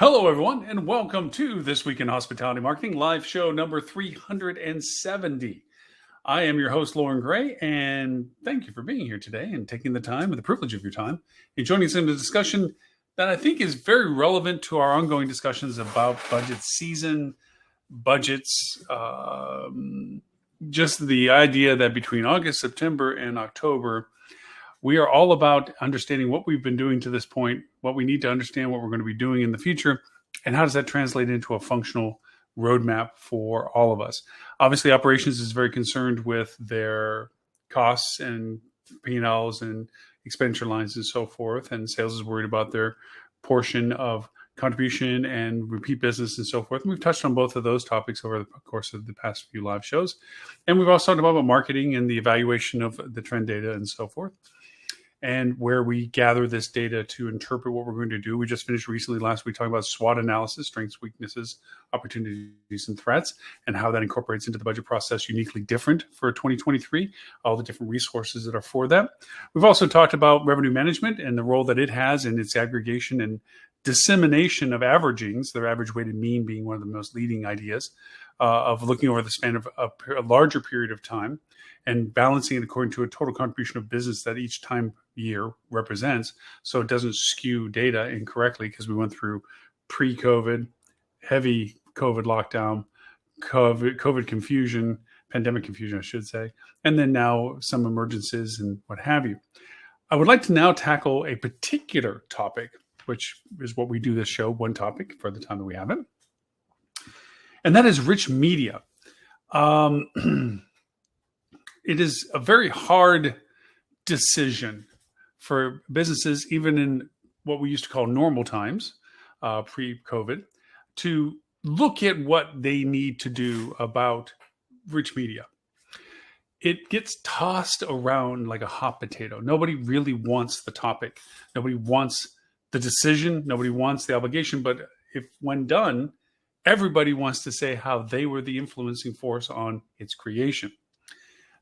Hello, everyone, and welcome to This Week in Hospitality Marketing live show number 370. I am your host, Loren Gray, and thank you for being here today and taking the time and the privilege of your time and joining us in a discussion that I think is very relevant to our ongoing discussions about budget season, budgets, just the idea that between August, September, and October, we are all about understanding what we've been doing to this point, what we need to understand, what we're going to be doing in the future, and how does that translate into a functional roadmap for all of us. Obviously, operations is very concerned with their costs and P&Ls and expenditure lines and so forth, and sales is worried about their portion of contribution and repeat business and so forth. And we've touched on both of those topics over the course of the past few live shows. And we've also talked about marketing and the evaluation of the trend data and so forth, and where we gather this data to interpret what we're going to do. We just finished recently last week talking about SWOT analysis, strengths, weaknesses, opportunities, and threats, and how that incorporates into the budget process uniquely different for 2023, all the different resources that are for that. We've also talked about revenue management and the role that it has in its aggregation and dissemination of averagings, their average weighted mean being one of the most leading ideas of looking over the span of a larger period of time and balancing it according to a total contribution of business that each time year represents, so it doesn't skew data incorrectly, because we went through pre-COVID, heavy COVID lockdown, COVID confusion, pandemic confusion, I should say, and then now some emergencies and what have you. I would like to now tackle a particular topic, which is what we do this show, one topic for the time that we have it, and that is rich media. It is a very hard decision for businesses, even in what we used to call normal times, pre-COVID, to look at what they need to do about rich media. It gets tossed around like a hot potato. Nobody really wants the topic. Nobody wants the decision. Nobody wants the obligation. But if when done, everybody wants to say how they were the influencing force on its creation.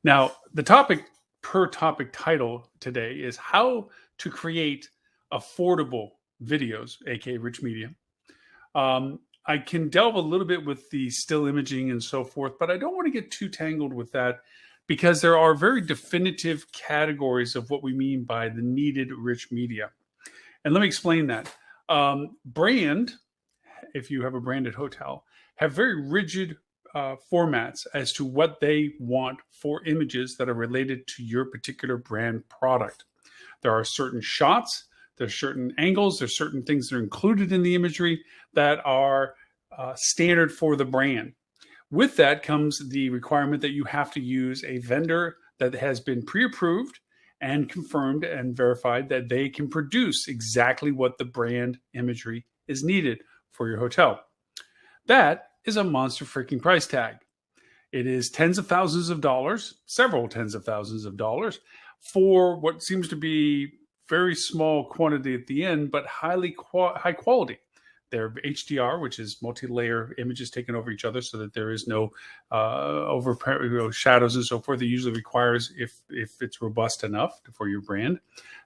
Now, the topic per topic title today is how to create affordable videos, aka rich media. I can delve a little bit with the still imaging and so forth, but I don't want to get too tangled with that, because there are very definitive categories of what we mean by the needed rich media. And let me explain that. Brand, if you have a branded hotel, have very rigid formats as to what they want for images that are related to your particular brand product. There are certain shots, there's certain angles, there's certain things that are included in the imagery that are standard for the brand. With that comes the requirement that you have to use a vendor that has been pre-approved and confirmed and verified that they can produce exactly what the brand imagery is needed for your hotel. That is a monster freaking price tag. It is tens of thousands of dollars, several tens of thousands of dollars, for what seems to be very small quantity at the end, but high quality. They're HDR, which is multi-layer images taken over each other so that there is no shadows and so forth. It usually requires, if it's robust enough for your brand,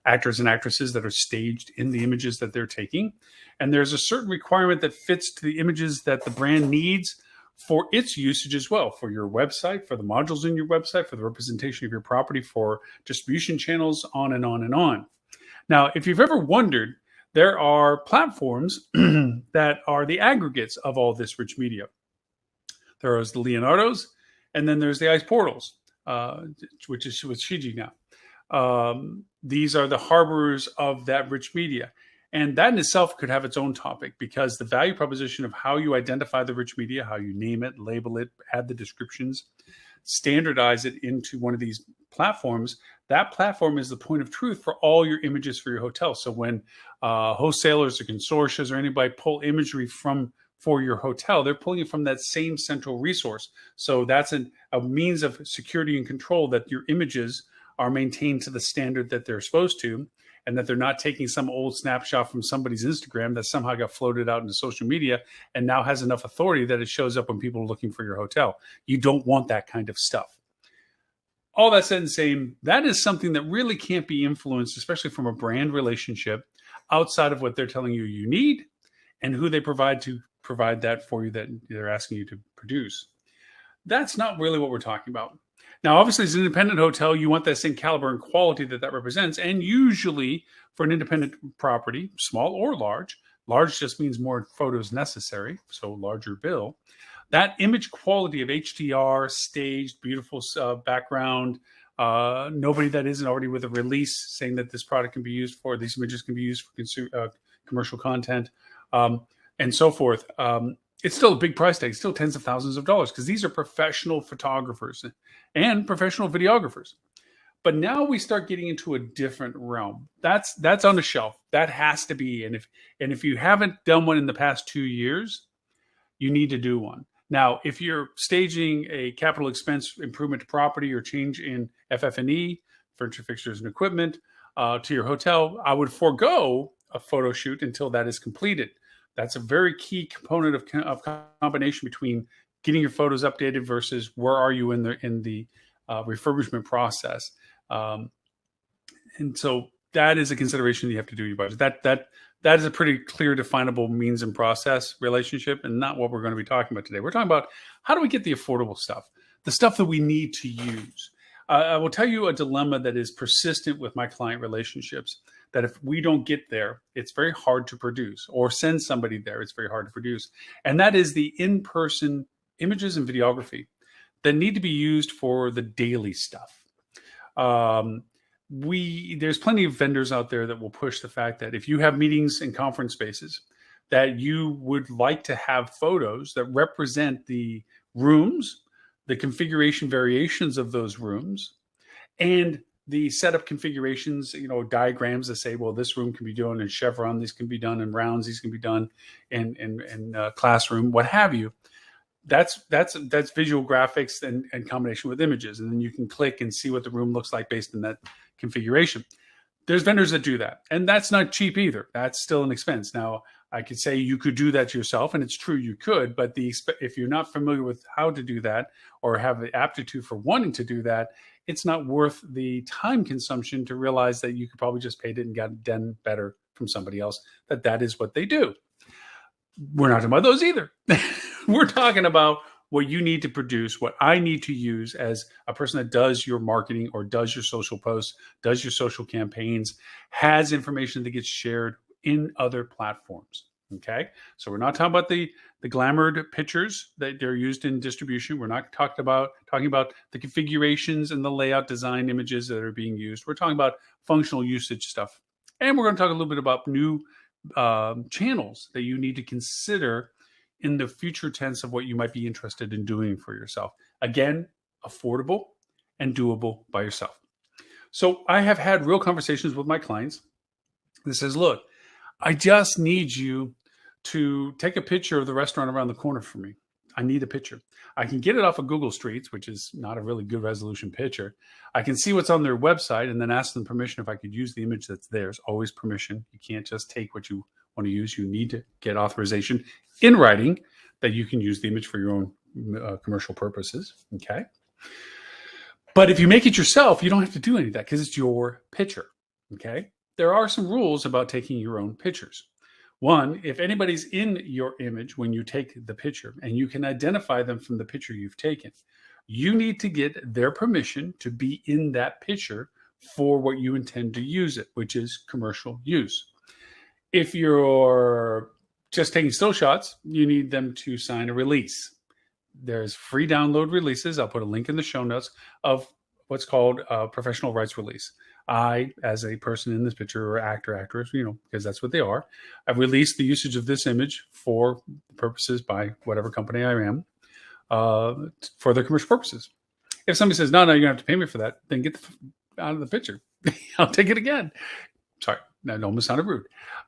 actors and actresses that are staged in the images that they're taking. And there's a certain requirement that fits to the images that the brand needs for its usage as well, for your website, for the modules in your website, for the representation of your property, for distribution channels, on and on and on. Now, if you've ever wondered, there are platforms that are the aggregates of all this rich media. There is the Leonardo's, and then there's the Ice Portals, which is with Shiji now. These are the harborers of that rich media. And that in itself could have its own topic, because the value proposition of how you identify the rich media, how you name it, label it, add the descriptions, standardize it into one of these platforms, that platform is the point of truth for all your images for your hotel. So when wholesalers or consortia or anybody pull imagery for your hotel, they're pulling it from that same central resource. So that's a means of security and control, that your images are maintained to the standard that they're supposed to, and that they're not taking some old snapshot from somebody's Instagram that somehow got floated out into social media and now has enough authority that it shows up when people are looking for your hotel. You don't want that kind of stuff. All that said and saying, that is something that really can't be influenced, especially from a brand relationship, outside of what they're telling you you need and who they provide to provide that for you that they're asking you to produce. That's not really what we're talking about. Now, obviously, as an independent hotel, you want that same caliber and quality that represents. And usually for an independent property, small or large just means more photos necessary, so larger bill. That image quality of HDR, staged, beautiful background, nobody that isn't already with a release saying that this product can be used for, these images can be used for commercial content, and so forth. It's still a big price tag. It's still tens of thousands of dollars because these are professional photographers and professional videographers. But now we start getting into a different realm. That's on the shelf. That has to be. And if you haven't done one in the past 2 years, you need to do one. Now, if you're staging a capital expense improvement to property or change in FF&E, furniture, fixtures, and equipment, to your hotel, I would forego a photo shoot until that is completed. That's a very key component of combination between getting your photos updated versus where are you in the refurbishment process. And so that is a consideration you have to do in your budget. That is a pretty clear, definable means and process relationship, and not what we're going to be talking about today. We're talking about how do we get the affordable stuff, the stuff that we need to use. I will tell you a dilemma that is persistent with my client relationships, that if we don't get there, it's very hard to produce, or send somebody there, it's very hard to produce. And that is the in-person images and videography that need to be used for the daily stuff. There's plenty of vendors out there that will push the fact that if you have meetings and conference spaces, that you would like to have photos that represent the rooms, the configuration variations of those rooms, and the setup configurations, diagrams that say, well, this room can be done in chevron, these can be done in rounds, these can be done in classroom, what have you. That's visual graphics and combination with images. And then you can click and see what the room looks like based on that configuration. There's vendors that do that. And that's not cheap either. That's still an expense. Now, I could say you could do that yourself, and it's true you could, but if you're not familiar with how to do that or have the aptitude for wanting to do that, it's not worth the time consumption to realize that you could probably just paid it and got it done better from somebody else, that is what they do. We're not talking about those either. We're talking about what you need to produce, what I need to use as a person that does your marketing or does your social posts, does your social campaigns, has information that gets shared in other platforms. Okay. So we're not talking about the glamoured pictures that they're used in distribution. We're not talking about the configurations and the layout design images that are being used. We're talking about functional usage stuff. And we're going to talk a little bit about new channels that you need to consider in the future tense of what you might be interested in doing for yourself. Again, affordable and doable by yourself. So I have had real conversations with my clients that says, look, I just need you to take a picture of the restaurant around the corner for me. I need a picture. I can get it off of Google Streets, which is not a really good resolution picture. I can see what's on their website and then ask them permission if I could use the image that's theirs. Always permission. You can't just take what you want to use. You need to get authorization in writing that you can use the image for your own commercial purposes. Okay. But if you make it yourself, you don't have to do any of that because it's your picture. Okay. There are some rules about taking your own pictures. One, if anybody's in your image when you take the picture and you can identify them from the picture you've taken, you need to get their permission to be in that picture for what you intend to use it, which is commercial use. If you're just taking still shots, you need them to sign a release. There's free download releases. I'll put a link in the show notes of what's called a professional rights release. I, as a person in this picture, or actor, actress, because that's what they are, I've released the usage of this image for purposes by whatever company I am for their commercial purposes. If somebody says, no, you're going to have to pay me for that, then get out of the picture. I'll take it again. Sorry, that almost sounded rude.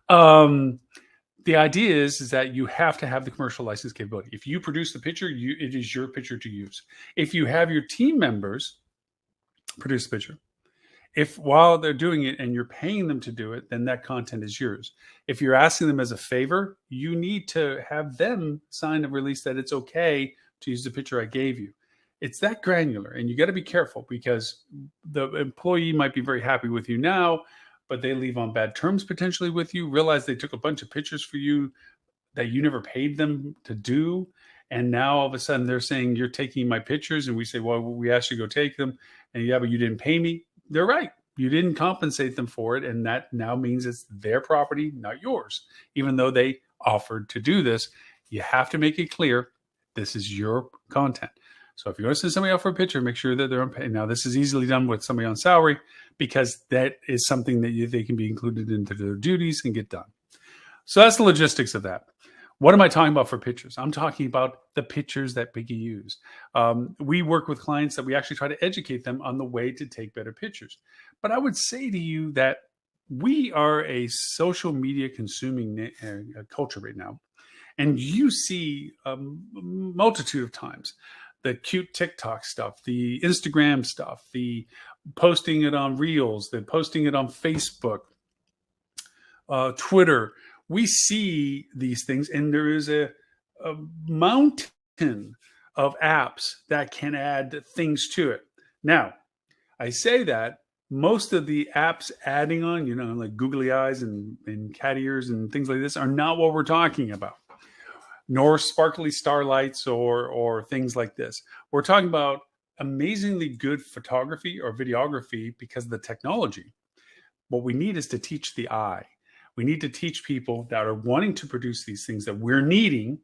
The idea is that you have to have the commercial license capability. If you produce the picture, it is your picture to use. If you have your team members produce the picture, if while they're doing it and you're paying them to do it, then that content is yours. If you're asking them as a favor, you need to have them sign a release that it's okay to use the picture I gave you. It's that granular, and you got to be careful because the employee might be very happy with you now, but they leave on bad terms potentially with you, realize they took a bunch of pictures for you that you never paid them to do. And now all of a sudden they're saying, you're taking my pictures. And we say, well, we asked you to go take them. And yeah, but you didn't pay me. They're right. You didn't compensate them for it. And that now means it's their property, not yours. Even though they offered to do this, you have to make it clear this is your content. So if you're going to send somebody out for a picture, make sure that they're on pay. Now, this is easily done with somebody on salary because that is something that they can be included into their duties and get done. So that's the logistics of that. What am I talking about for pictures? I'm talking about the pictures that we use. We work with clients that we actually try to educate them on the way to take better pictures. But I would say to you that we are a social media consuming culture right now. And you see a multitude of times the cute TikTok stuff, the Instagram stuff, the posting it on Reels, the posting it on Facebook, Twitter. We see these things, and there is a mountain of apps that can add things to it. Now, I say that most of the apps adding on, like googly eyes and cat ears and things like this are not what we're talking about, nor sparkly starlights or things like this. We're talking about amazingly good photography or videography because of the technology. What we need is to teach the eye. We need to teach people that are wanting to produce these things that we're needing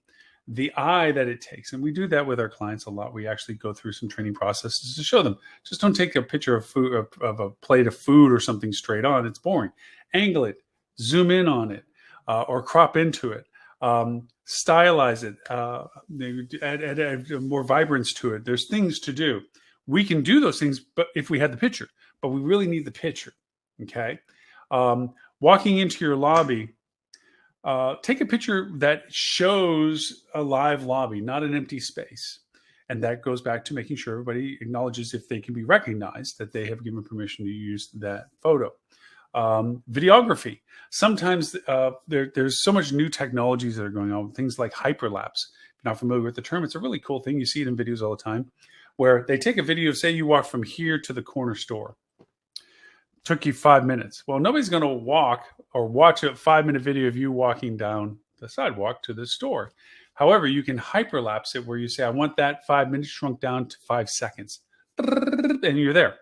the eye that it takes. And we do that with our clients a lot. We actually go through some training processes to show them. Just don't take a picture of food, of a plate of food or something straight on. It's boring. Angle it, zoom in on it, or crop into it. Stylize it, add more vibrance to it. There's things to do. We can do those things, but if we had the picture, but we really need the picture. Okay. Walking into your lobby, take a picture that shows a live lobby, not an empty space. And that goes back to making sure everybody acknowledges if they can be recognized that they have given permission to use that photo. Videography. Sometimes there's so much new technologies that are going on, things like hyperlapse. If you're not familiar with the term, it's a really cool thing. You see it in videos all the time, where they take a video, say you walk from here to the corner store. Took you 5 minutes. Well, nobody's going to walk or watch a 5-minute video of you walking down the sidewalk to the store. However, you can hyperlapse it where you say, I want that 5 minutes shrunk down to 5 seconds. And you're there.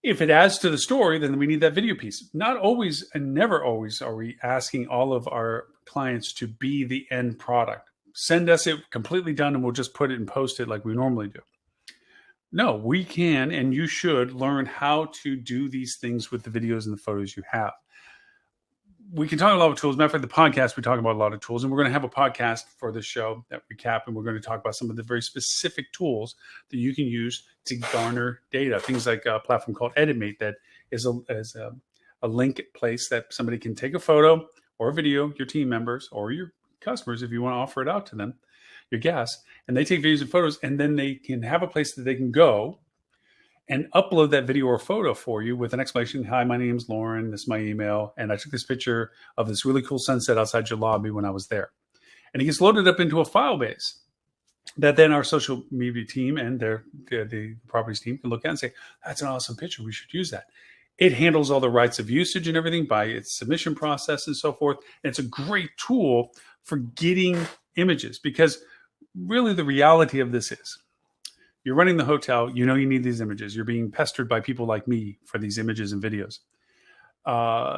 If it adds to the story, then we need that video piece. Not always and never always are we asking all of our clients to be the end product. Send us it completely done and we'll just put it and post it like we normally do. No, we can and you should learn how to do these things with the videos and the photos you have. We can talk a lot of tools. Matter of fact, the podcast, we talk about a lot of tools, and we're going to have a podcast for this show that recap, and we're going to talk about some of the very specific tools that you can use to garner data. Things like a platform called EditMate that is a link place that somebody can take a photo or a video, your team members or your customers, if you want to offer it out to them, your guests, and they take videos and photos, and then they can have a place that they can go and upload that video or photo for you with an explanation. Hi, my name's Loren. This is my email. And I took this picture of this really cool sunset outside your lobby when I was there. And it gets loaded up into a file base that then our social media team and the properties team can look at and say, that's an awesome picture. We should use that. It handles all the rights of usage and everything by its submission process and so forth. And it's a great tool for getting images, because really the reality of this is you're running the hotel, you need these images. You're being pestered by people like me for these images and videos.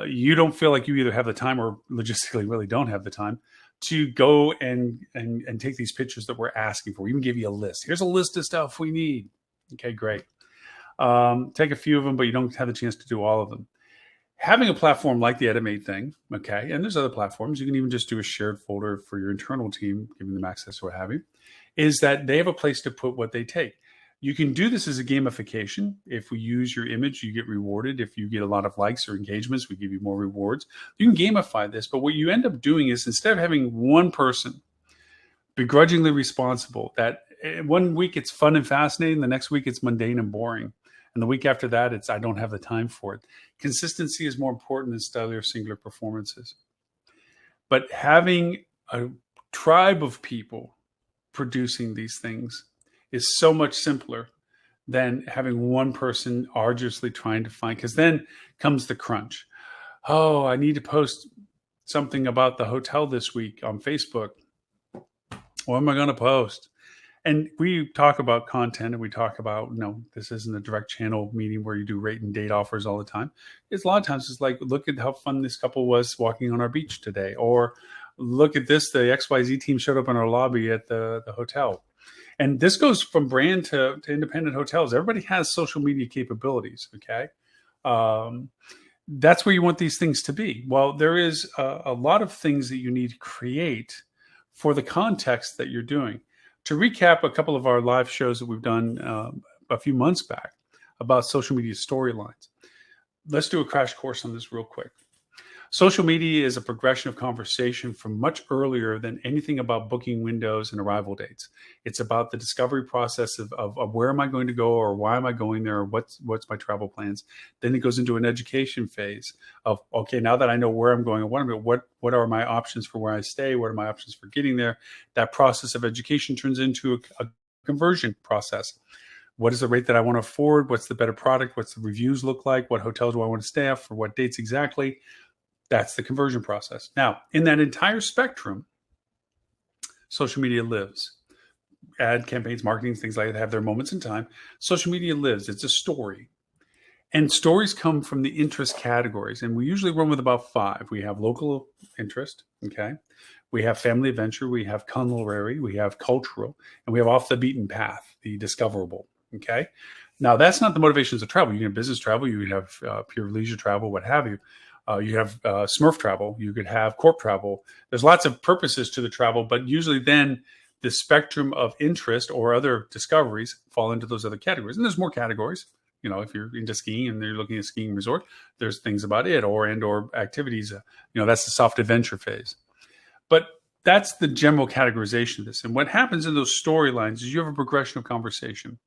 You don't feel like you either have the time or logistically really don't have the time to go and take these pictures that we're asking for. We even give you a list. Here's a list of stuff we need. Okay, great. Take a few of them, but you don't have the chance to do all of them. Having a platform like the EditMate thing, okay, and there's other platforms, you can even just do a shared folder for your internal team, giving them access to what have you, is that they have a place to put what they take. You can do this as a gamification. If we use your image, you get rewarded. If you get a lot of likes or engagements, we give you more rewards. You can gamify this, but what you end up doing is instead of having one person begrudgingly responsible, that 1 week it's fun and fascinating, the next week it's mundane and boring. And the week after that, it's I don't have the time for it. Consistency is more important than stellar singular performances. But having a tribe of people producing these things is so much simpler than having one person arduously trying to find, because then comes the crunch. Oh, I need to post something about the hotel this week on Facebook. What am I going to post? And we talk about content, and we talk about, this isn't a direct channel meeting where you do rate and date offers all the time. It's a lot of times it's like, look at how fun this couple was walking on our beach today. Or look at this, the XYZ team showed up in our lobby at the hotel. And this goes from brand to independent hotels. Everybody has social media capabilities, okay? That's where you want these things to be. Well, there is a lot of things that you need to create for the context that you're doing. To recap a couple of our live shows that we've done a few months back about social media storylines, let's do a crash course on this real quick. Social media is a progression of conversation from much earlier than anything about booking windows and arrival dates. It's about the discovery process of where am I going to go, or why am I going there, or what's my travel plans. Then it goes into an education phase of, okay, now that I know where I'm going, what are my options for where I stay? What are my options for getting there? That process of education turns into a conversion process. What is the rate that I want to afford? What's the better product? What's the reviews look like? What hotels do I want to stay at for what dates exactly? That's the conversion process. Now, in that entire spectrum, social media lives. Ad campaigns, marketing, things like that have their moments in time. Social media lives. It's a story. And stories come from the interest categories. And we usually run with about 5. We have local interest, okay? We have family adventure. We have culinary. We have cultural. And we have off the beaten path, the discoverable, okay? Now, that's not the motivations of travel. You can have business travel. You can have pure leisure travel, what have you. You have Smurf travel. You could have corp travel. There's lots of purposes to the travel, but usually then the spectrum of interest or other discoveries fall into those other categories. And there's more categories. If you're into skiing and you're looking at a skiing resort, there's things about it or activities. That's the soft adventure phase. But that's the general categorization of this. And what happens in those storylines is you have a progression of conversation.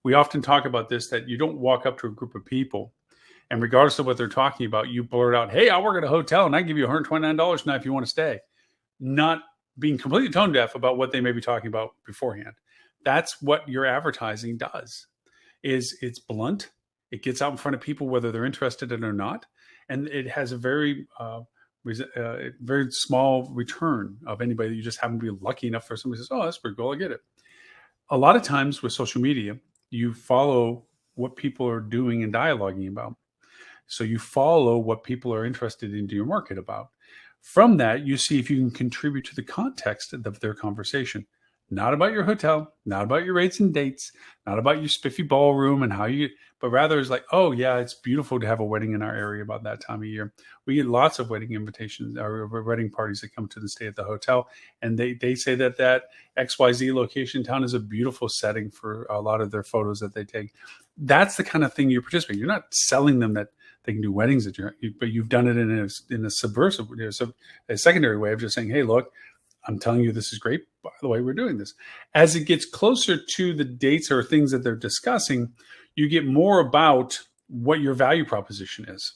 We often talk about this, that you don't walk up to a group of people and regardless of what they're talking about, you blurt out, hey, I work at a hotel and I give you $129 now if you want to stay. Not being completely tone deaf about what they may be talking about beforehand. That's what your advertising does. It's blunt. It gets out in front of people whether they're interested in it or not. And it has a very small return of anybody that you just happen to be lucky enough for somebody says, oh, that's pretty cool, I get it. A lot of times with social media, you follow what people are doing and dialoguing about. So you follow what people are interested into your market about. From that, you see if you can contribute to the context of their conversation. Not about your hotel, not about your rates and dates, not about your spiffy ballroom and but rather it's like, oh yeah, it's beautiful to have a wedding in our area about that time of year. We get lots of wedding invitations or wedding parties that come to stay at the hotel. And they say that XYZ location town is a beautiful setting for a lot of their photos that they take. That's the kind of thing you're participating. You're not selling them that they can do weddings but you've done it in a subversive, a secondary way of just saying, hey, look, I'm telling you, this is great. By the way, we're doing this. As it gets closer to the dates or things that they're discussing, you get more about what your value proposition is.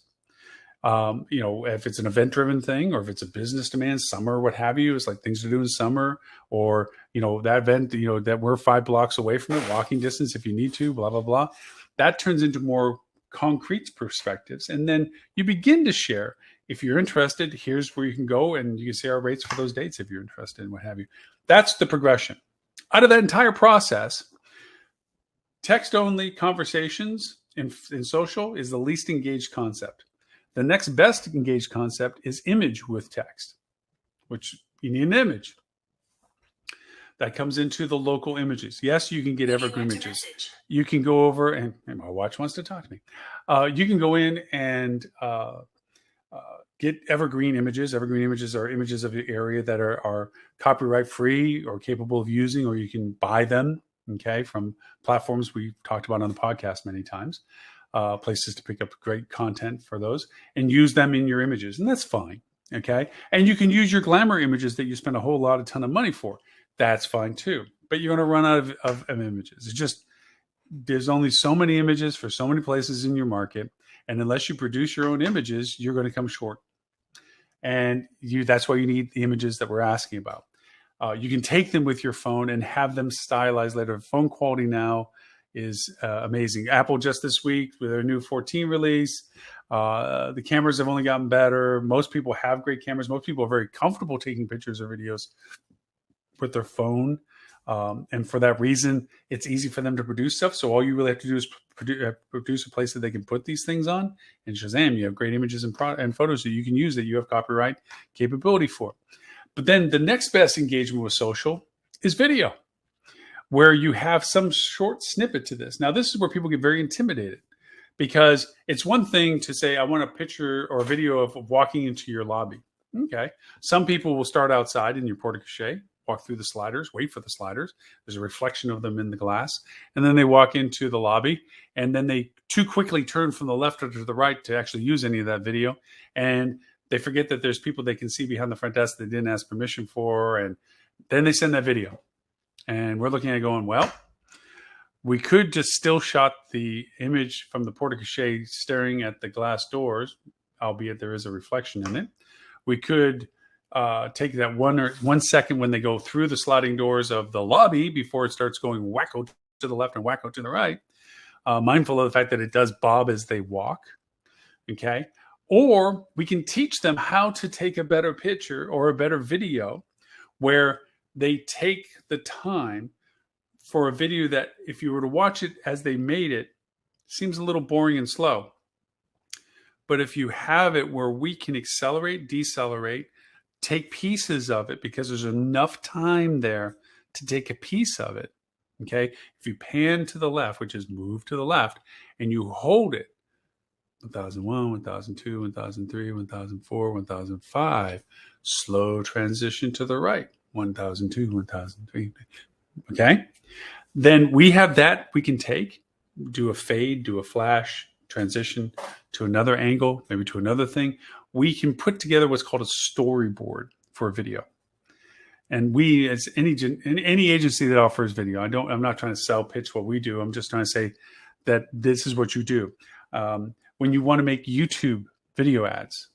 If it's an event-driven thing or if it's a business demand, summer, what have you, it's like things to do in summer or, that event, that we're 5 blocks away from it, walking distance if you need to, blah, blah, blah. That turns into more concrete perspectives. And then you begin to share. If you're interested, here's where you can go and you can see our rates for those dates if you're interested and what have you. That's the progression. Out of that entire process, text-only conversations in social is the least engaged concept. The next best engaged concept is image with text, which you need an image. That comes into the local images. Yes, you can get evergreen images. You can go over and my watch wants to talk to me. You can go in and get evergreen images. Evergreen images are images of the area that are copyright free or capable of using, or you can buy them, okay, from platforms we've talked about on the podcast many times, places to pick up great content for those and use them in your images. And that's fine, okay? And you can use your glamour images that you spend a whole lot of ton of money for. That's fine too. But you're going to run out of images. It's just, there's only so many images for so many places in your market. And unless you produce your own images, you're going to come short. And that's why you need the images that we're asking about. You can take them with your phone and have them stylized later. Phone quality now is amazing. Apple just this week with their new 14 release, the cameras have only gotten better. Most people have great cameras. Most people are very comfortable taking pictures or videos with their phone. And for that reason, it's easy for them to produce stuff. So all you really have to do is produce a place that they can put these things on. And Shazam, you have great images and photos that you can use that you have copyright capability for. But then the next best engagement with social is video, where you have some short snippet to this. Now, this is where people get very intimidated, because it's one thing to say, I want a picture or a video of walking into your lobby. Okay. Some people will start outside in your porte-cochere, walk through the sliders, wait for the sliders. There's a reflection of them in the glass. And then they walk into the lobby, and then they too quickly turn from the left or to the right to actually use any of that video. And they forget that there's people they can see behind the front desk they didn't ask permission for. And then they send that video. And we're looking at it going, well, we could just still shot the image from the porte-cochere staring at the glass doors, albeit there is a reflection in it. We could take that 1 second when they go through the sliding doors of the lobby before it starts going wacko to the left and wacko to the right, mindful of the fact that it does bob as they walk. Okay. Or we can teach them how to take a better picture or a better video where they take the time for a video that, if you were to watch it as they made it, seems a little boring and slow. But if you have it where we can accelerate, decelerate, take pieces of it, because there's enough time there to take a piece of it. Okay. If you pan to the left, which is move to the left, and you hold it, 1001, 1002, 1003, 1004, 1005, slow transition to the right, 1002, 1003. Okay. Then we have that we can take, do a fade, do a flash, transition to another angle, maybe to another thing. We can put together what's called a storyboard for a video. And we, as any agency that offers video, I'm not trying to sell pitch what we do. I'm just trying to say that this is what you do. When you want to make YouTube video ads,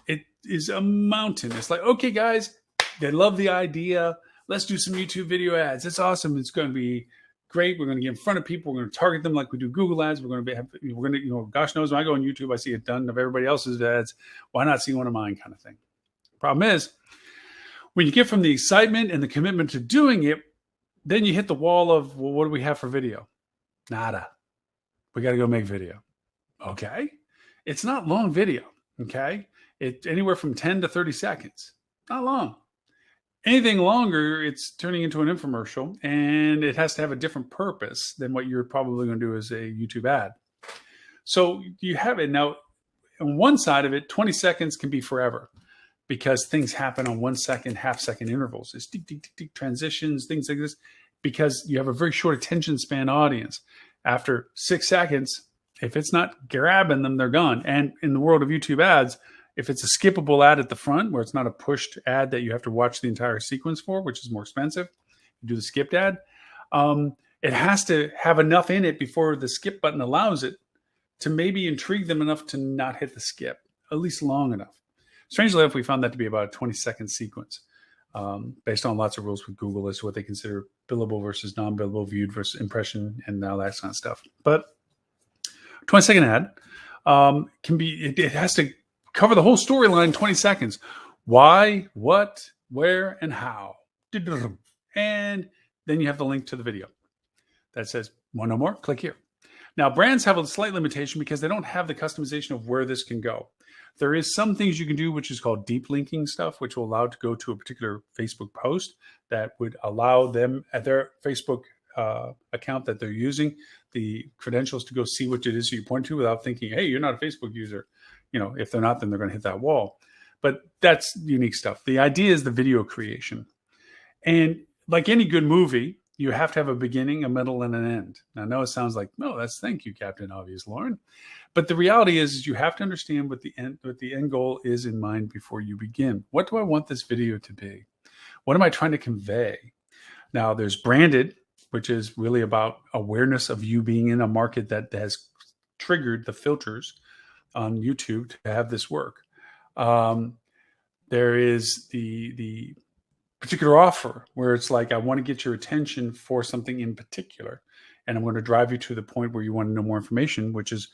it is a mountain. It's like, okay, guys, they love the idea. Let's do some YouTube video ads. It's awesome. It's going to be great. We're going to get in front of people. We're going to target them like we do Google ads. We're going to, gosh knows, when I go on YouTube, I see a ton of everybody else's ads. Why not see one of mine, kind of thing. Problem is, when you get from the excitement and the commitment to doing it, then you hit the wall of, well, what do we have for video? Nada. We got to go make video. Okay. It's not long video. Okay. It's anywhere from 10 to 30 seconds. Not long. Anything longer, it's turning into an infomercial, and it has to have a different purpose than what you're probably going to do as a YouTube ad. So you have it. Now, on one side of it, 20 seconds can be forever, because things happen on 1 second, half-second intervals. It's tick, tick, tick, tick, transitions, things like this, because you have a very short attention span audience. After 6 seconds, if it's not grabbing them, they're gone. And in the world of YouTube ads, if it's a skippable ad at the front, where it's not a pushed ad that you have to watch the entire sequence for, which is more expensive, you do the skipped ad, it has to have enough in it before the skip button allows it to maybe intrigue them enough to not hit the skip, at least long enough. Strangely enough, we found that to be about a 20-second sequence, based on lots of rules with Google as to what they consider billable versus non-billable, viewed versus impression, and all that kind of stuff. But 20-second ad can be, it has to cover the whole storyline in 20 seconds. Why, what, where, and how. And then you have the link to the video that says, want to know more? Click here. Now, brands have a slight limitation because they don't have the customization of where this can go. There is some things you can do, which is called deep linking stuff, which will allow it to go to a particular Facebook post that would allow them at their Facebook account that they're using, the credentials to go see what it is you point to without thinking, hey, you're not a Facebook user. If they're not, then they're going to hit that wall. But that's unique stuff. The idea is the video creation. And like any good movie, you have to have a beginning, a middle, and an end. Now, I know it sounds like, no, that's thank you, Captain Obvious, Loren. But the reality is you have to understand what the end goal is in mind before you begin. What do I want this video to be? What am I trying to convey? Now, there's branded, which is really about awareness of you being in a market that has triggered the filters on YouTube to have this work. There is the particular offer where it's like, I want to get your attention for something in particular. and I'm going to drive you to the point where you want to know more information, which is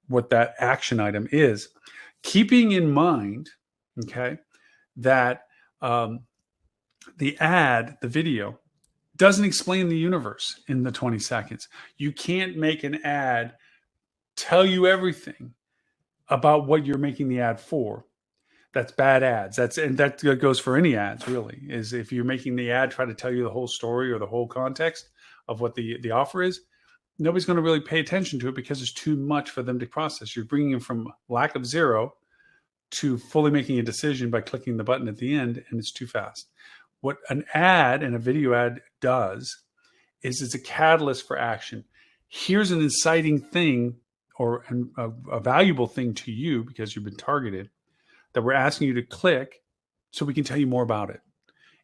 what that action item is. Keeping in mind, okay, that the ad, the video, doesn't explain the universe in the 20 seconds. You can't make an ad tell you everything about what you're making the ad for. That's bad ads. And that goes for any ads, really, is if you're making the ad try to tell you the whole story or the whole context of what the offer is, nobody's going to really pay attention to it because it's too much for them to process. You're bringing them from lack of zero to fully making a decision by clicking the button at the end, and it's too fast. What an ad and a video ad does is it's a catalyst for action. Here's an inciting thing or a valuable thing to you because you've been targeted that we're asking you to click so we can tell you more about it.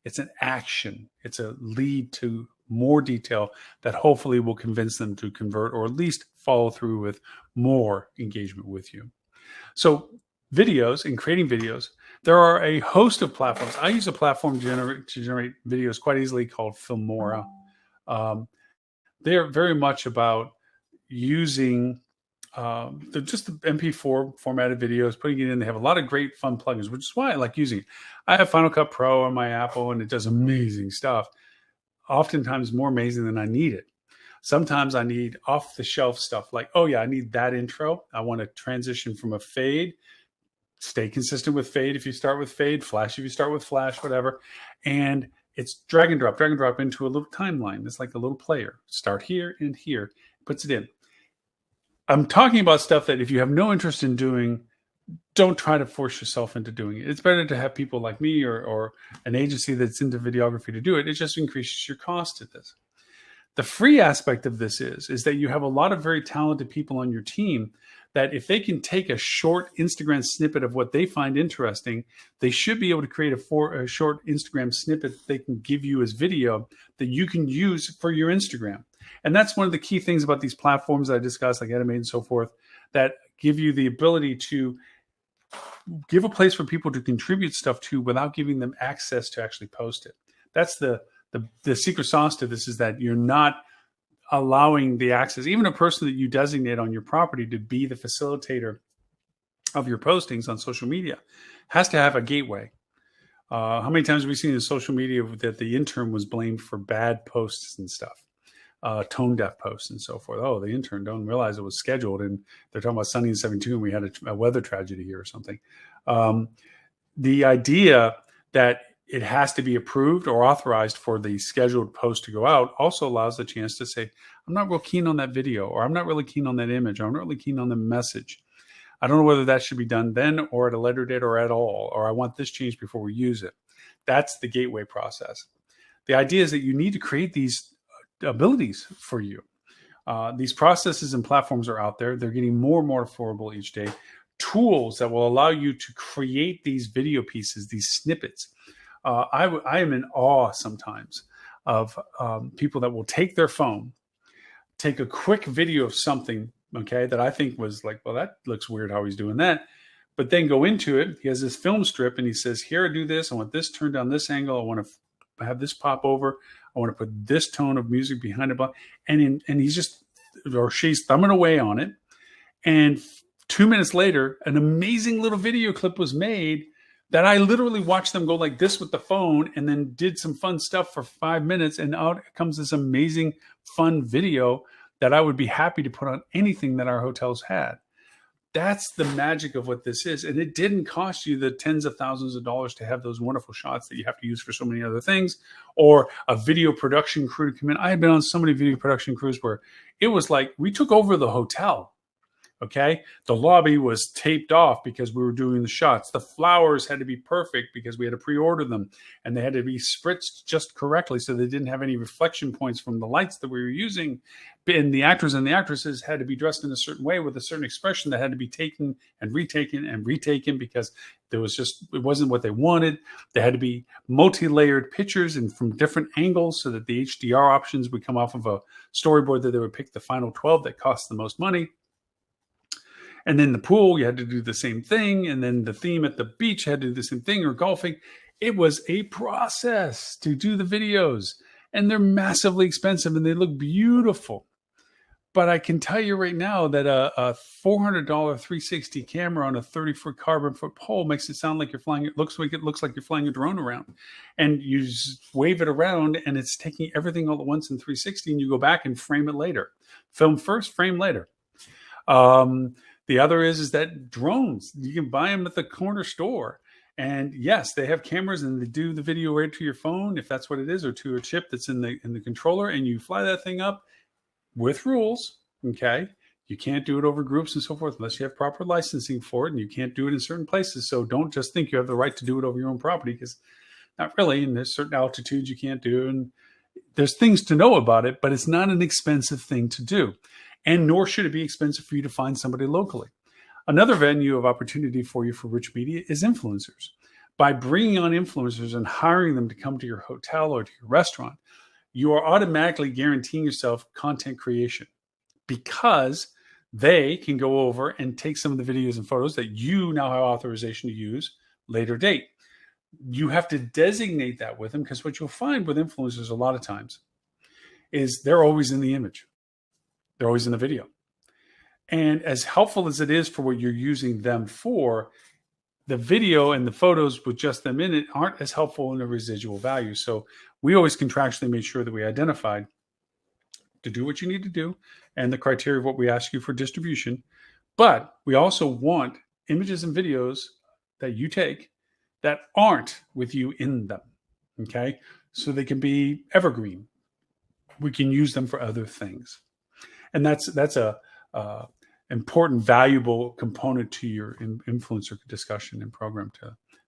It's an action. It's a lead to more detail that hopefully will convince them to convert or at least follow through with more engagement with you. So videos and creating videos, there are a host of platforms. I use a platform to generate videos quite easily called Filmora. They're very much about using just the MP4 formatted videos, putting it in. They have a lot of great fun plugins, which is why I like using it. I have Final Cut Pro on my Apple, and it does amazing stuff. Oftentimes more amazing than I need it. Sometimes I need off-the-shelf stuff like, oh yeah, I need that intro. I want to transition from a fade. Stay consistent with fade if you start with fade, flash if you start with flash, whatever. And it's drag and drop into a little timeline. It's like a little player. Start here and here, puts it in. I'm talking about stuff that if you have no interest in doing, don't try to force yourself into doing it. It's better to have people like me or an agency that's into videography to do it. It just increases your cost to this. The free aspect of this is that you have a lot of very talented people on your team that if they can take a short Instagram snippet of what they find interesting, they should be able to create a short Instagram snippet that they can give you as video that you can use for your Instagram. And that's one of the key things about these platforms that I discussed, like Animate and so forth, that give you the ability to give a place for people to contribute stuff to without giving them access to actually post it. That's the secret sauce to this, is that you're not allowing the access, even a person that you designate on your property to be the facilitator of your postings on social media has to have a gateway. How many times have we seen in social media that the intern was blamed for bad posts and stuff, tone deaf posts and so forth? Oh, the intern don't realize it was scheduled, and they're talking about Sunny and 72 and we had a weather tragedy here or something. The idea that it has to be approved or authorized for the scheduled post to go out also allows the chance to say, I'm not real keen on that video, or I'm not really keen on that image, or I'm not really keen on the message. I don't know whether that should be done then or at a later date or at all, or I want this changed before we use it. That's the gateway process. The idea is that you need to create these abilities for you. These processes and platforms are out there. They're getting more and more affordable each day. Tools that will allow you to create these video pieces, these snippets. I am in awe sometimes of people that will take their phone, take a quick video of something, okay, that I think was like, well, that looks weird how he's doing that. But then go into it. He has this film strip and he says, here, I do this. I want this turned down this angle. I want to have this pop over. I want to put this tone of music behind it. And he's just, or she's thumbing away on it. And 2 minutes later, an amazing little video clip was made that I literally watched them go like this with the phone and then did some fun stuff for 5 minutes. And out comes this amazing, fun video that I would be happy to put on anything that our hotels had. That's the magic of what this is. And it didn't cost you the tens of thousands of dollars to have those wonderful shots that you have to use for so many other things, or a video production crew to come in. I had been on so many video production crews where it was like we took over the hotel. Okay. The lobby was taped off because we were doing the shots. The flowers had to be perfect because we had to pre-order them, and they had to be spritzed just correctly so they didn't have any reflection points from the lights that we were using. And the actors and the actresses had to be dressed in a certain way with a certain expression that had to be taken and retaken because there was just, it wasn't what they wanted. They had to be multi-layered pictures and from different angles so that the HDR options would come off of a storyboard that they would pick the final 12 that cost the most money. And then the pool, you had to do the same thing. And then the theme at the beach had to do the same thing, or golfing. It was a process to do the videos. And they're massively expensive and they look beautiful. But I can tell you right now that a $400 360 camera on a 30-foot carbon foot pole makes it sound like you're flying. It looks like you're flying a drone around, and you just wave it around, and it's taking everything all at once in 360. And you go back and frame it later. Film first, frame later. The other is that drones, you can buy them at the corner store. And yes, they have cameras and they do the video right to your phone, if that's what it is, or to a chip that's in the controller, and you fly that thing up with rules. Okay. You can't do it over groups and so forth unless you have proper licensing for it, and you can't do it in certain places. So don't just think you have the right to do it over your own property, because not really. And there's certain altitudes you can't do. And there's things to know about it, but it's not an expensive thing to do. And nor should it be expensive for you to find somebody locally. Another venue of opportunity for you for rich media is influencers. By bringing on influencers and hiring them to come to your hotel or to your restaurant, you are automatically guaranteeing yourself content creation, because they can go over and take some of the videos and photos that you now have authorization to use later date. You have to designate that with them, because what you'll find with influencers a lot of times is they're always in the image. They're always in the video. And as helpful as it is for what you're using them for, the video and the photos with just them in it aren't as helpful in the residual value. So we always contractually made sure that we identified to do what you need to do and the criteria of what we ask you for distribution. But we also want images and videos that you take that aren't with you in them. Okay. So they can be evergreen. We can use them for other things. And that's a important, valuable component to your influencer discussion and program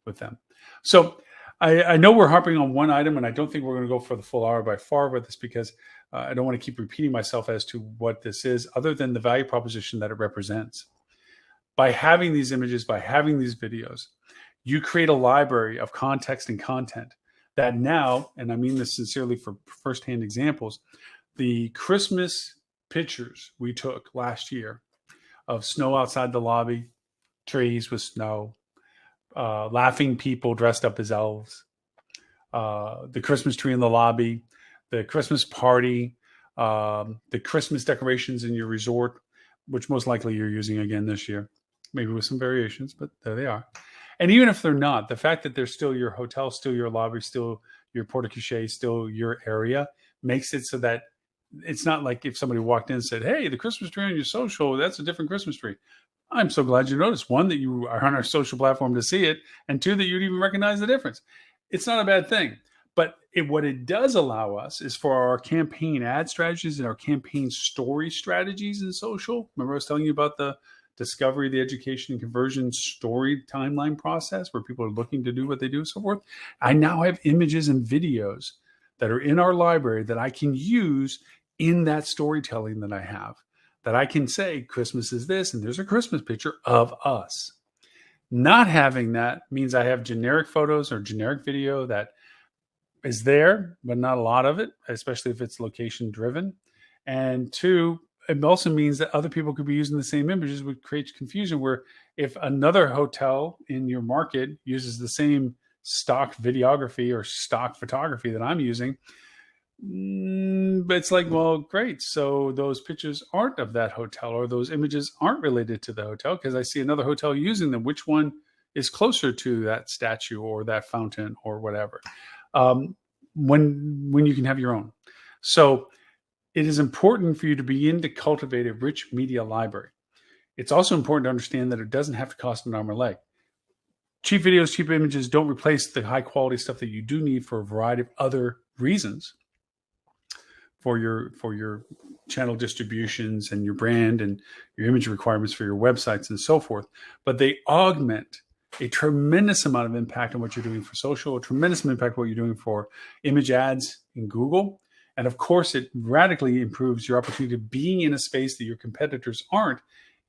with them. So I know we're harping on one item, and I don't think we're going to go for the full hour by far with this, because I don't want to keep repeating myself as to what this is, other than the value proposition that it represents. By having these images, by having these videos, you create a library of context and content that now, and I mean this sincerely for firsthand examples, the Christmas pictures we took last year of snow outside the lobby, trees with snow, laughing people dressed up as elves, the Christmas tree in the lobby, the Christmas party, the Christmas decorations in your resort, which most likely you're using again this year, maybe with some variations, but there they are. And even if they're not, the fact that they're still your hotel, still your lobby, still your porte-cochere, still your area, makes it so that it's not like if somebody walked in and said, hey, the Christmas tree on your social, that's a different Christmas tree. I'm so glad you noticed. One, that you are on our social platform to see it, and two, that you'd even recognize the difference. It's not a bad thing. But what it does allow us is for our campaign ad strategies and our campaign story strategies in social. Remember I was telling you about the discovery, the education, and conversion story timeline process where people are looking to do what they do and so forth. I now have images and videos that are in our library that I can use in that storytelling that I have, that I can say Christmas is this, and there's a Christmas picture of us. Not having that means I have generic photos or generic video that is there, but not a lot of it, especially if it's location driven. And two, it also means that other people could be using the same images, which creates confusion, where if another hotel in your market uses the same stock videography or stock photography that I'm using, but it's like, well, great. So those pictures aren't of that hotel, or those images aren't related to the hotel, because I see another hotel using them. Which one is closer to that statue or that fountain or whatever? When you can have your own. So it is important for you to begin to cultivate a rich media library. It's also important to understand that it doesn't have to cost an arm or a leg. Cheap videos, cheap images don't replace the high quality stuff that you do need for a variety of other reasons for your channel distributions and your brand and your image requirements for your websites and so forth. But they augment a tremendous amount of impact on what you're doing for social, a tremendous impact on what you're doing for image ads in Google. And of course, it radically improves your opportunity of being in a space that your competitors aren't,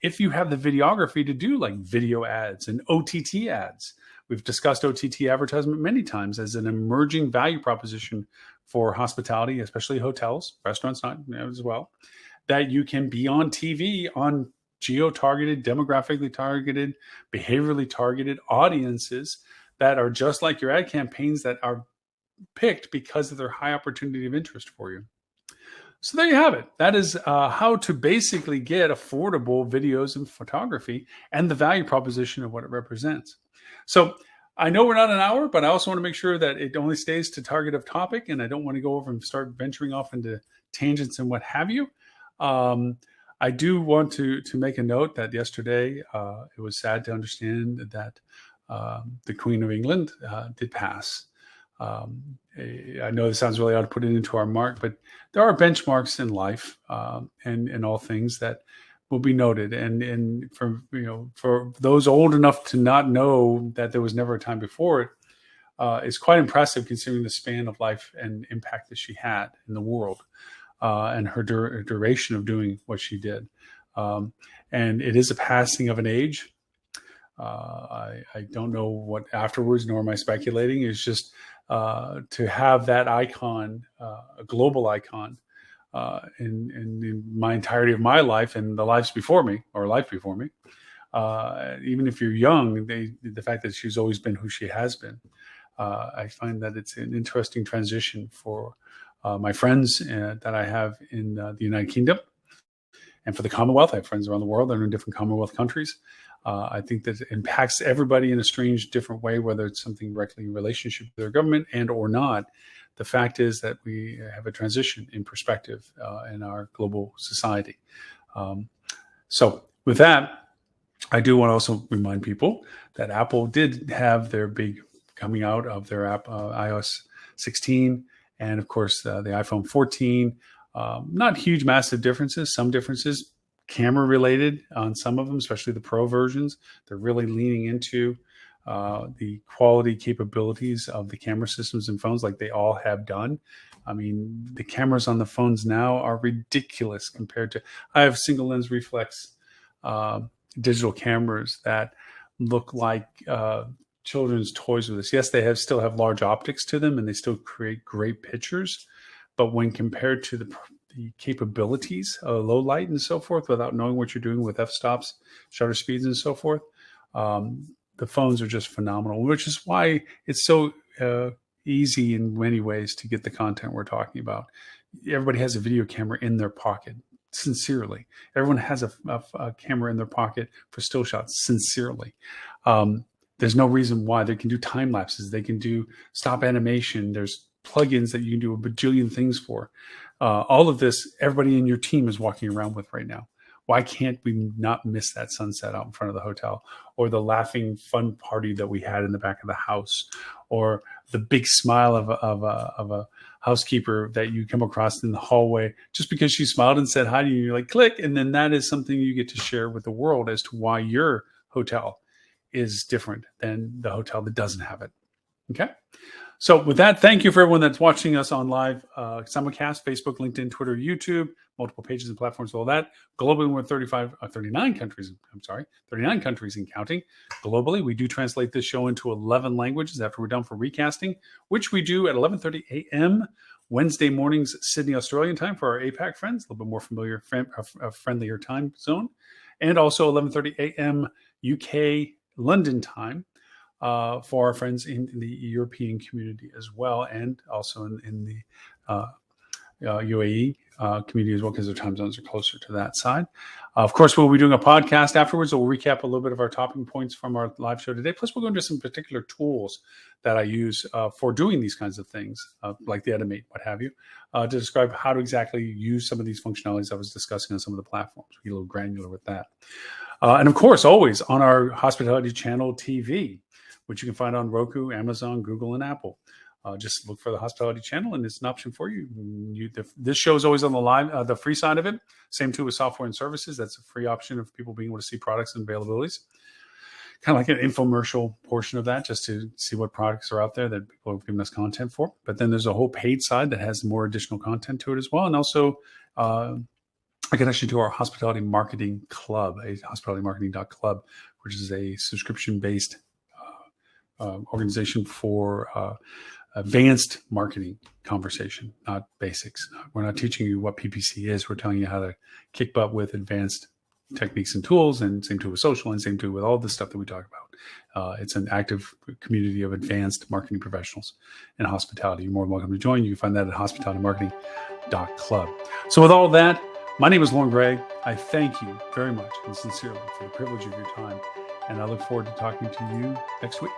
if you have the videography to do like video ads and OTT ads. We've discussed OTT advertisement many times as an emerging value proposition for hospitality, especially hotels, restaurants not as well, that you can be on TV on geo-targeted, demographically targeted, behaviorally targeted audiences that are just like your ad campaigns that are picked because of their high opportunity of interest for you. So there you have it. That is how to basically get affordable videos and photography and the value proposition of what it represents. So I know we're not an hour, but I also want to make sure that it only stays to target of topic, and I don't want to go over and start venturing off into tangents and what have you. I do want to make a note that yesterday it was sad to understand that the Queen of England did pass. I know this sounds really odd to put it into our mark, but there are benchmarks in life and in all things that will be noted. And for those old enough to not know that there was never a time before it, it's quite impressive considering the span of life and impact that she had in the world and her duration of doing what she did. And it is a passing of an age. I don't know what afterwards, nor am I speculating. It's just to have that icon, a global icon, in my entirety of my life and the life before me. Even if you're young, the fact that she's always been who she has been, I find that it's an interesting transition for my friends that I have in the United Kingdom and for the Commonwealth. I have friends around the world that are in different Commonwealth countries. I think that it impacts everybody in a strange, different way, whether it's something directly in relationship to their government and or not. The fact is that we have a transition in perspective in our global society. So with that, I do want to also remind people that Apple did have their big coming out of their app, iOS 16, and of course the iPhone 14. Not huge, massive differences. Some differences, camera related on some of them, especially the Pro versions. They're really leaning into the quality capabilities of the camera systems and phones like they all have done. I mean, the cameras on the phones now are ridiculous compared to, I have single lens reflex digital cameras that look like children's toys with us. Yes, they still have large optics to them and they still create great pictures. But when compared to the capabilities of low light and so forth, without knowing what you're doing with f-stops, shutter speeds and so forth, the phones are just phenomenal, which is why it's so easy in many ways to get the content we're talking about. Everybody has a video camera in their pocket, sincerely. Everyone has a camera in their pocket for still shots, sincerely. There's no reason why. They can do time lapses. They can do stop animation. There's plugins that you can do a bajillion things for. All of this, everybody in your team is walking around with right now. Why can't we not miss that sunset out in front of the hotel, or the laughing fun party that we had in the back of the house, or the big smile of a housekeeper that you come across in the hallway just because she smiled and said hi to you? You're like, click, and then that is something you get to share with the world as to why your hotel is different than the hotel that doesn't have it. Okay. So with that, thank you for everyone that's watching us on live simulcast, Facebook, LinkedIn, Twitter, YouTube, multiple pages and platforms, all that. Globally, we're in 39 countries. 39 countries and counting. Globally, we do translate this show into 11 languages after we're done for recasting, which we do at 11:30 a.m. Wednesday mornings, Sydney, Australian time for our APAC friends, a little bit more familiar, friendlier time zone. And also 11:30 a.m. UK London time. For our friends in the European community as well, and also in the UAE community as well, because their time zones are closer to that side. Of course, we'll be doing a podcast afterwards. So we'll recap a little bit of our talking points from our live show today. Plus, we'll go into some particular tools that I use for doing these kinds of things, like the Animate, what have you, to describe how to exactly use some of these functionalities I was discussing on some of the platforms. We get a little granular with that. And of course, always on our Hospitality Channel TV, which you can find on Roku, Amazon, Google, and Apple. Just look for the Hospitality Channel, and it's an option for you. This show is always on the live, the free side of it. Same too with software and services. That's a free option of people being able to see products and availabilities. Kind of like an infomercial portion of that, just to see what products are out there that people have given us content for. But then there's a whole paid side that has more additional content to it as well. And also, I can actually do our Hospitality Marketing Club, a hospitalitymarketing.club, which is a subscription-based organization for advanced marketing conversation, not basics. We're not teaching you what PPC is. We're telling you how to kick butt with advanced techniques and tools, and same too with social, and same too with all the stuff that we talk about. It's an active community of advanced marketing professionals in hospitality. You're more than welcome to join. You can find that at hospitalitymarketing.club. Club. So with all that, my name is Loren Gray. I thank you very much and sincerely for the privilege of your time, and I look forward to talking to you next week.